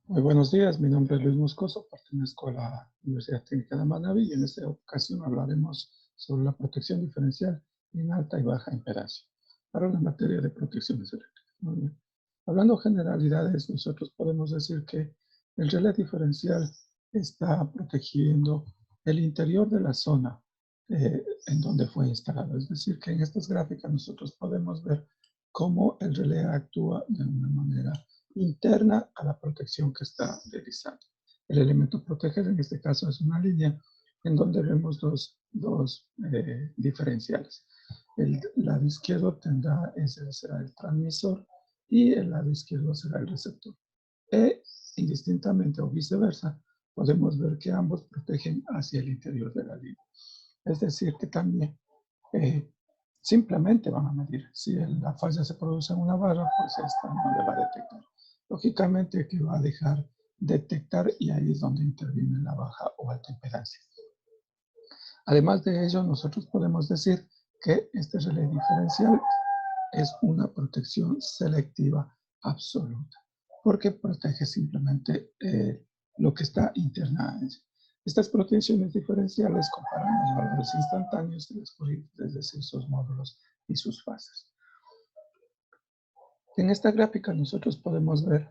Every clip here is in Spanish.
Muy buenos días, mi nombre es Luis Moscoso, pertenezco a la Universidad Técnica de Manabí y en esta ocasión hablaremos sobre la protección diferencial en alta y baja impedancia para la materia de protecciones eléctricas. Muy bien. Hablando generalidades, nosotros podemos decir que el relé diferencial está protegiendo el interior de la zona en donde fue instalado. Es decir, que en estas gráficas nosotros podemos ver cómo el relé actúa de una manera interna a la protección que está realizando. El elemento a proteger en este caso es una línea en donde vemos dos diferenciales. El lado izquierdo tendrá, ese será el transmisor y el lado izquierdo será el receptor. E indistintamente o viceversa, podemos ver que ambos protegen hacia el interior de la línea. Es decir, que también eh, simplemente van a medir. Si la falla se produce en una barra, pues esta no le va a detectar. Lógicamente que va a dejar detectar y ahí es donde interviene la baja o alta impedancia. Además de ello, nosotros podemos decir que este relé diferencial es una protección selectiva absoluta, porque protege simplemente lo que está interna. Estas protecciones diferenciales comparan los valores instantáneos de las corrientes, es decir, sus módulos y sus fases. En esta gráfica nosotros podemos ver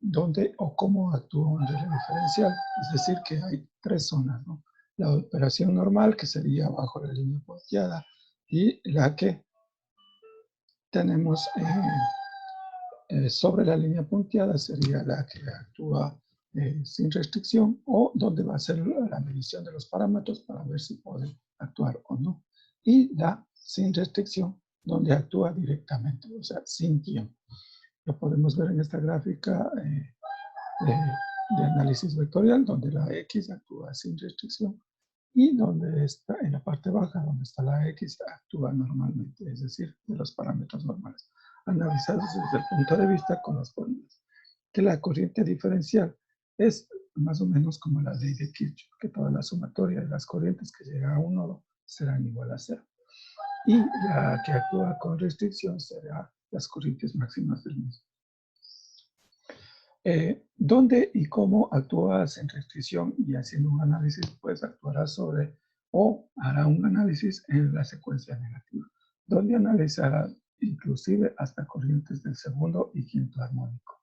dónde o cómo actúa un relé diferencial, es decir, que hay tres zonas, ¿no? La operación normal, que sería bajo la línea punteada, y la que tenemos sobre la línea punteada sería la que actúa sin restricción o donde va a ser la medición de los parámetros para ver si puede actuar o no. Y la sin restricción, donde actúa directamente, o sea, sin tiempo. Lo podemos ver en esta gráfica de análisis vectorial, donde la X actúa sin restricción y donde está en la parte baja, donde está la X, actúa normalmente, es decir, de los parámetros normales, analizados desde el punto de vista con las fórmulas. Que la corriente diferencial es más o menos como la ley de Kirchhoff, que toda la sumatoria de las corrientes que llega a un nodo serán igual a cero. Y la que actúa con restricción será las corrientes máximas del mismo. ¿Dónde y cómo actúas en restricción y haciendo un análisis? Pues actuará sobre o hará un análisis en la secuencia negativa, donde analizará inclusive hasta corrientes del segundo y quinto armónico.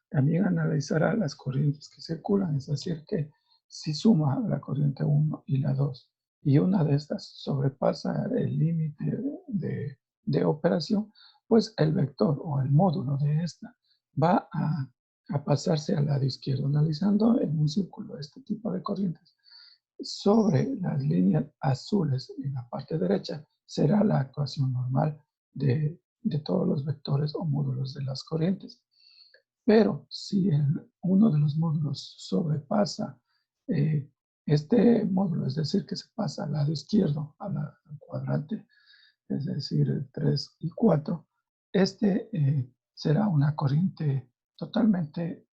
También analizará las corrientes que circulan, es decir, que si suma la corriente 1 y la 2 y una de estas sobrepasa el límite de operación, pues el vector o el módulo de esta va a pasarse al lado izquierdo, analizando en un círculo este tipo de corrientes. Sobre las líneas azules en la parte derecha será la actuación normal de todos los vectores o módulos de las corrientes. Pero si uno de los módulos sobrepasa este módulo, es decir, que se pasa al lado izquierdo, al cuadrante, es decir, el 3 y 4, este será una corriente totalmente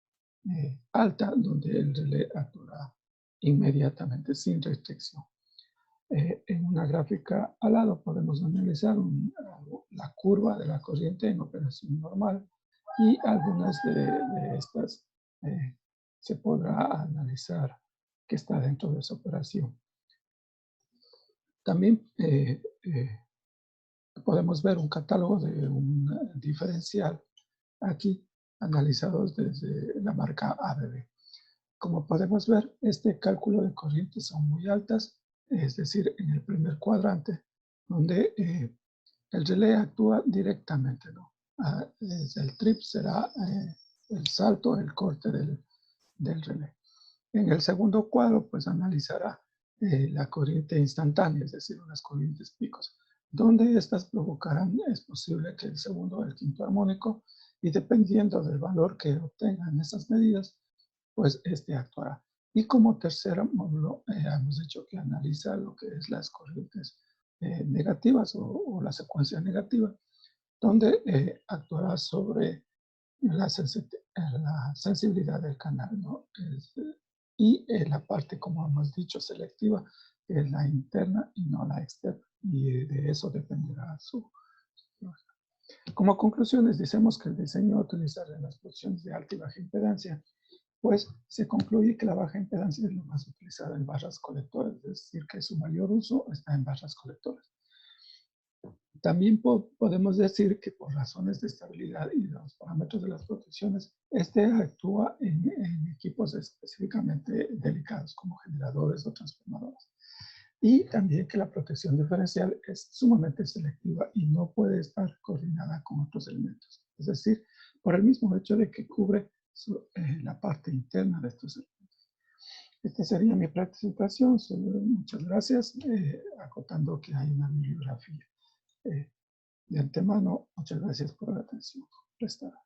alta, donde el relé actuará inmediatamente sin restricción. En una gráfica al lado podemos analizar la curva de la corriente en operación normal y algunas de estas se podrá analizar que está dentro de esa operación. También podemos ver un catálogo de un diferencial aquí analizados desde la marca ABB. Como podemos ver, este cálculo de corrientes son muy altas, es decir, en el primer cuadrante, donde el relé actúa directamente, ¿no? El trip será el salto, el corte del relé. En el segundo cuadro, pues analizará la corriente instantánea, es decir, unas corrientes picos, donde estas provocarán, es posible que el segundo o el quinto armónico, y dependiendo del valor que obtengan esas medidas, pues este actuará. Y como tercer módulo, hemos dicho que analiza lo que es las corrientes negativas o la secuencia negativa, donde actuará sobre la sensibilidad del canal, ¿no? Y la parte, como hemos dicho, selectiva, que es la interna y no la externa. Y de eso dependerá su. Como conclusiones, decimos que el diseño utilizar en las posiciones de alta y baja impedancia pues se concluye que la baja impedancia es lo más utilizada en barras colectoras, es decir, que su mayor uso está en barras colectoras. También podemos decir que por razones de estabilidad y de los parámetros de las protecciones, este actúa en equipos específicamente delicados como generadores o transformadores. Y también que la protección diferencial es sumamente selectiva y no puede estar coordinada con otros elementos. Es decir, por el mismo hecho de que cubre la parte interna de estos elementos. Esta sería mi presentación. Muchas gracias, acotando que hay una bibliografía. De antemano, muchas gracias por la atención prestada.